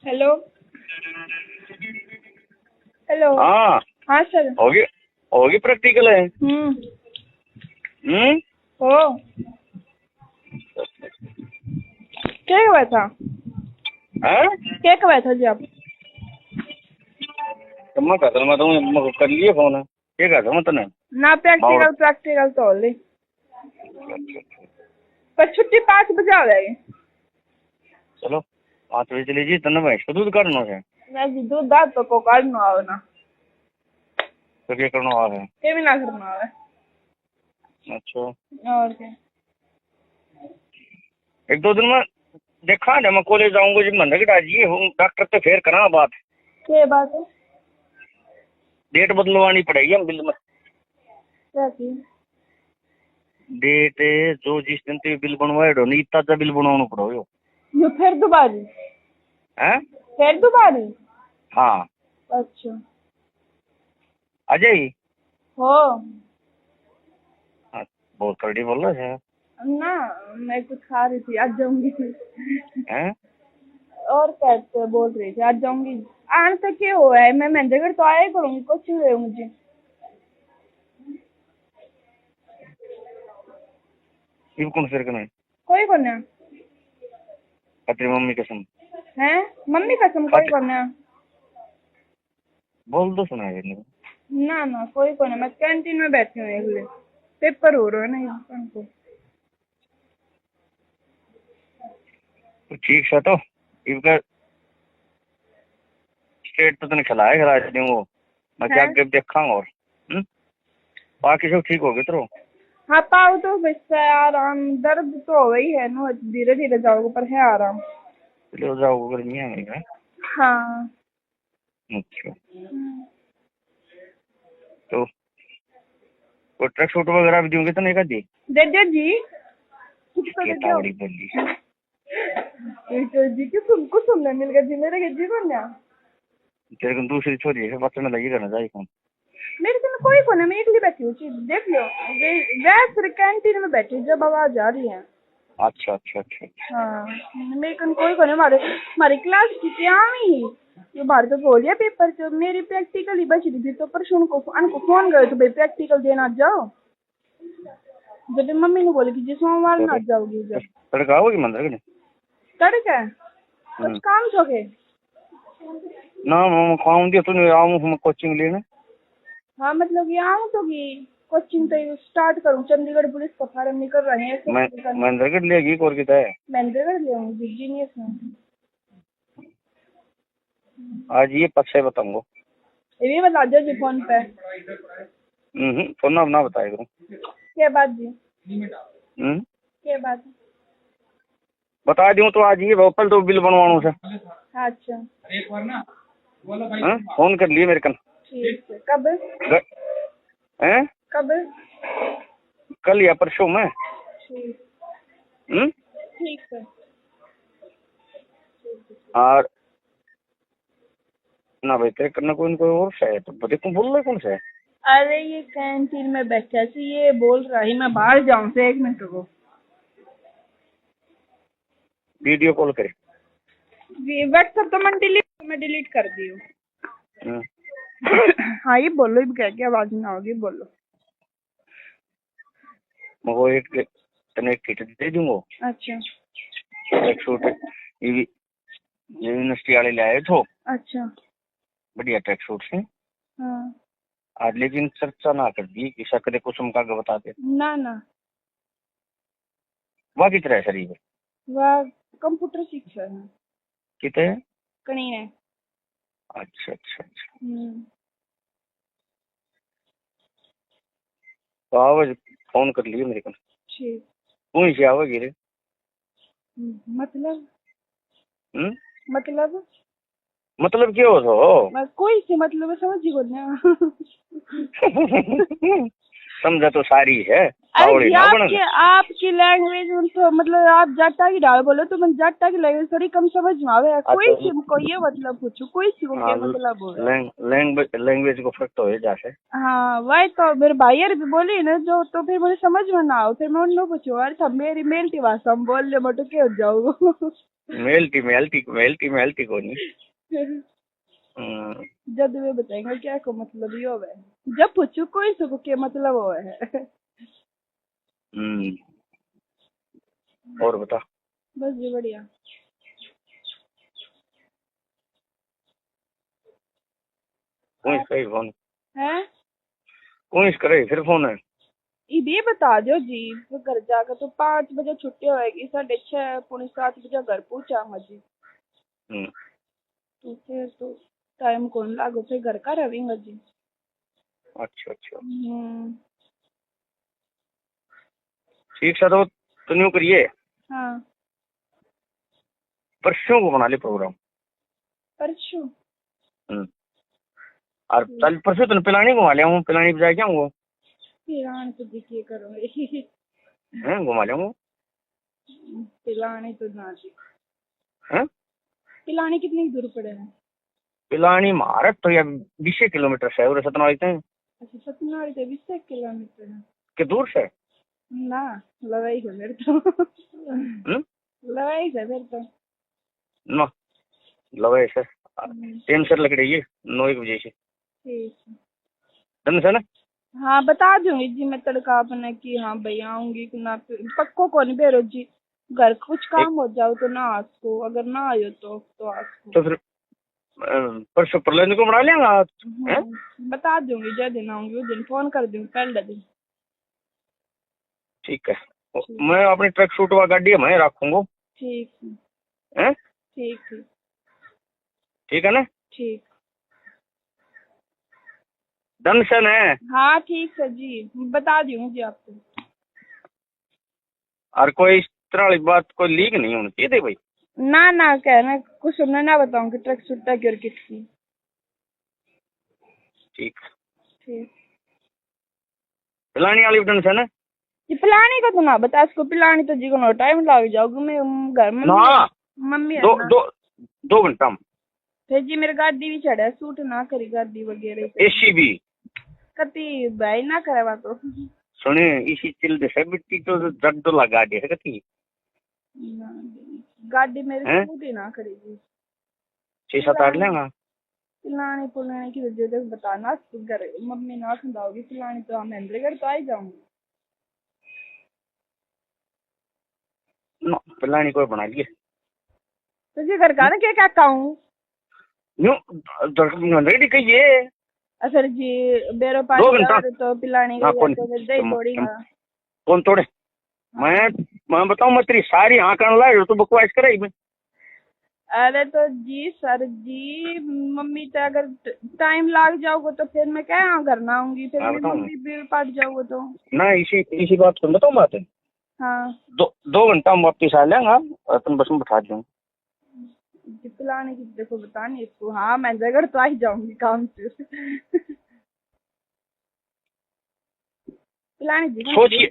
Hello hello. हाँ हाँ sir. होगी होगी प्रैक्टिकल है। हो क्या हुआ था? हैं? क्या हुआ था जी आप? तो मैं कहता मैं तो कर लिए फोन है क्या कहता मैं तने ना बावड़। प्रैक्टिकल प्रैक्टिकल तो हो ली, पर छुट्टी 5 बजे आ जाएगी। चलो 5 बजे चली जी तने भैंस को दूध काटना है मैं जी दूध दाद तो को काटना आओ ना, तो क्या करना आ है। के भी ना करना आवे। अच्छा और क्या? एक दो दिन में देखा जब मैं कॉलेज जाऊंगा जी मन जी डॉक्टर तो फिर करा बात क्या बात है? डेट बदलवानी पड़ेगी हम बिल में। क्या की? डेट जो जिस दिन ते बिल बनवाए डो नहीं ताजा बिल बनवाना पड़ो यो फिर दोबारी? हैं। फिर दोबारी? हाँ अच्छा। अजय हो हाँ, बहुत कड़ी बोल रहा है ना, मैं कुछ खा रही थी, आज जाऊंगी। हैं। और कैसे बोल रही थी आज जाऊंगी? आने तक क्या हुआ है, मैं मेहंदीगढ़ तो आया करूंगी, कुछ नहीं हुआ मुझे। ये कौन फिर कने कोई को ना तेरी मम्मी कसम है, मम्मी कसम कोई को ना। बोल दो सुना है ना ना कोई को ना, मैं कैंटीन में बैठी हूँ इसलिए, पेपर हो रहा है ना इंसान को। तो ठीक है तो इनका स्टेट तो तने खिलाया खिला दूंगा मैं क्या है? देखा और बाकी सब ठीक हो गए तो हाँ पाओ तो बस है आराम, दर्द तो हो ही है ना, धीरे धीरे जाओगे पर है आराम। चले जाओ गर्मी है मेरी में। हाँ। अच्छा तो कोई ट्रैक सूट वगैरह भी दूंगे तो नहीं का दी दे दो जी, कुछ तो ये दे दो। तावड़ी बोली तो जी कि तुमको सुनने मिल गया जी, मेरे के जी को ना। तेरे को दूसरी छोरी है बच्चे में लगी करना चाहिए कौन। मेरे से कोई को ना, मैं इकली बैठी हूँ, देख लो। वैसे कैंटीन में बैठी हूँ, जब आवाज आ रही है। अच्छा अच्छा अच्छा अच्छा। हाँ मेरे कन कोई को नहीं, हमारी क्लास की क्या ही ये बाहर तो बोल दिया पेपर से, मेरी प्रैक्टिकल ही बच रही थी तो परसों को अनको फोन करे तो भाई प्रैक्टिकल देना जाओ, जब मम्मी ने बोली कि जी सोमवार ना जाओगी जब तड़का होगी मंदिर के तड़का कुछ काम छोके। ना मैं खाऊं दिया तूने आऊं हम कोचिंग लेने। हाँ मतलब ये आऊँ तो कि कोचिंग तो स्टार्ट करूँ, चंडीगढ़ पुलिस का फार्म निकल रहे हैं मैं मंदिर के लेगी और कितना है महेंद्रगढ़ ले आऊंगी जीनियस में। आज ये पक्ष बताऊंगा। ये भी बता दो जी फोन पे। फोन ना बताए करूँ क्या बात जी? क्या बात? बता दूं तो आज ये भोपाल तो बिल बनवानो से। अच्छा फोन कर लिए मेरे कन। ठीक है, कब? हैं कब? कल या परसों में। ठीक ठीक है। और ना भाई तेरे करना कोई और से है तो देखो बोल रहे कौन से है। अरे ये कैंटीन में बैठा से ये बोल रहा है मैं बाहर जाऊं से 1 मिनट को। वीडियो कॉल करे व्हाट्सएप तो मैं डिलीट कर दी हूँ। हाँ ये बोलो, क्या क्या आवाज ना होगी, बोलो। मैं एक तने एक टिकट दे दूंगा। अच्छा एक सूट ये यूनिवर्सिटी वाले ले आए थे। अच्छा बढ़िया ट्रैक सूट से। हाँ आज लेकिन चर्चा ना कर दी कि शकरे कुसुम का बता दे ना ना वह कितना है शरीर वह कंप्यूटर शिक्षा है कितने है? कहीं है। अच्छा अच्छा अच्छा तो आवाज फोन कर लिए मेरे को ठीक। तू ही से आवेगी रे। मतलब हम्म मतलब क्या हो तो कोई सी मतलब समझ ही को ना। समझा तो सारी है अरे पावड़ी जी ना बन आपकी लैंग्वेज तो मतलब आप जाटा की डाल बोलो तो मैं जाटा की लैंग्वेज थोड़ी कम समझ में आवे, कोई सी को ये मतलब पूछो, कोई सी को क्या मतलब हो। लैंग्वेज को फर्क तो है जाके। हाँ वही तो मेरे भाई भी बोली ना जो, तो फिर मुझे समझ में ना आओ, फिर मैं उन्होंने पूछो अरे सब मेरी मेलती भाषा हम बोल ले बटो के हो जाओ। मेलती को नहीं। जब वे बताएंगे क्या को मतलब ही होवे, जब पूछू कोई सको क्या मतलब होवे है। और बता। बस जी बढ़िया। कौन इसका ही फोन है कौन इस करे फिर फोन है? ये बता दो जी, फिर घर जाकर तो 5 बजे छुट्टी होएगी, 6:30 पौने 7 बजे घर पहुंचाऊंगा जी। तो फिर तो टाइम कौन लागो, फिर घर का रहेंगे जी। अच्छा हम्म। ठीक है, तो न्यू करिए, हाँ परसों को बना ले प्रोग्राम। परसों और कल परसों तुम पिलानी घुमा लिया हूँ, पिलानी बजाय क्या हूँ पिलाने तो देखिए करोगे। घुमा लिया हूँ। पिलाने तो ना जी। हैं? पिलाने कितनी दूर पड़े हैं? पिलानी महारत तो यार 20 किलोमीटर से है सतना से। अच्छा सतनारी से 20 किलोमीटर है के दूर से ना, लवाई से फिर तो। लवाई से फिर तो ना लवे से हम्म, टाइम से लग रही है 9 बजे से। ठीक है। डन से ना? हाँ बता दूंगी जी मैं तड़का अपने की, हाँ भाई आऊंगी कि ना, पक्को को नहीं बेरो जी। घर कुछ काम हो जाओ तो ना आसको, अगर ना आयो तो आसको। तो फिर परसों प्रलंद को बना लेंगे। बता दूंगी जब दिन आऊंगी उस दिन फोन कर दूंगी पहले दिन। ठीक है, मैं अपनी ट्रक सूट व गाड़ी मैं रखूंगा। ठीक है ठीक ठीक ठीक है ना? ठीक। डन से है। हाँ ठीक है जी, बता दूंगी जी आपको। और कोई इस तरह वाली बात कोई लीक नहीं होनी चाहिए थी भाई। ना कहना कुछ सुनना ना बताऊंगी ट्रक सुट्टा की और किसकी। ठीक ठीक। पिलानी वाली डन से ना? जी पिलाने का तो ना बता इसको, पिलानी तो जी को टाइम लग जाओगे, मैं घर ना मम्मी है दो ना। दो 2 घंटा में फिर जी मेरे गाड़ी भी चढ़ा सूट ना करी गाड़ी वगैरह एसी भी कती भाई ना करे तो। सुने इसी चिल दे से बिट्टी तो जग तो लगा दे सकती गाड़ी मेरी हैं। सूट ही ना करेगी। 6-7 आठ लेगा। पिलाने पुलाने की जरूरत बताना, घर मम्मी ना खिलाओगी पिलाने तो हम इंद्रगढ़ तो आ ही जाऊंगी। ना पिलानी कोई बना लिए तो जी घर का ना क्या क्या खाऊं। न्यू रेडी कहिए। असर जी बेरो 2 पानी घंटा और तो पिलाने ना का तो फिर दही तोड़ीगा। कौन तोड़े? मैं बताऊं मैं तेरी सारी आंकड़ ला तो बकवास करे मैं। अरे तो जी सर जी मम्मी तो अगर टाइम लाग जाओगे तो फिर मैं क्या यहाँ घर ना आऊंगी, फिर मेरी बताऊं मम्मी भी पट जाओगे तो। ना इसी इसी बात को बताऊं बात है। हाँ 2 घंटा में वापिस आ लेंगे और तुम बस में बैठा दूँ। जी पिलाने की देखो बतानी इसको, हाँ मैं जगह तो आ ही जाऊंगी काम से। पिलाने जी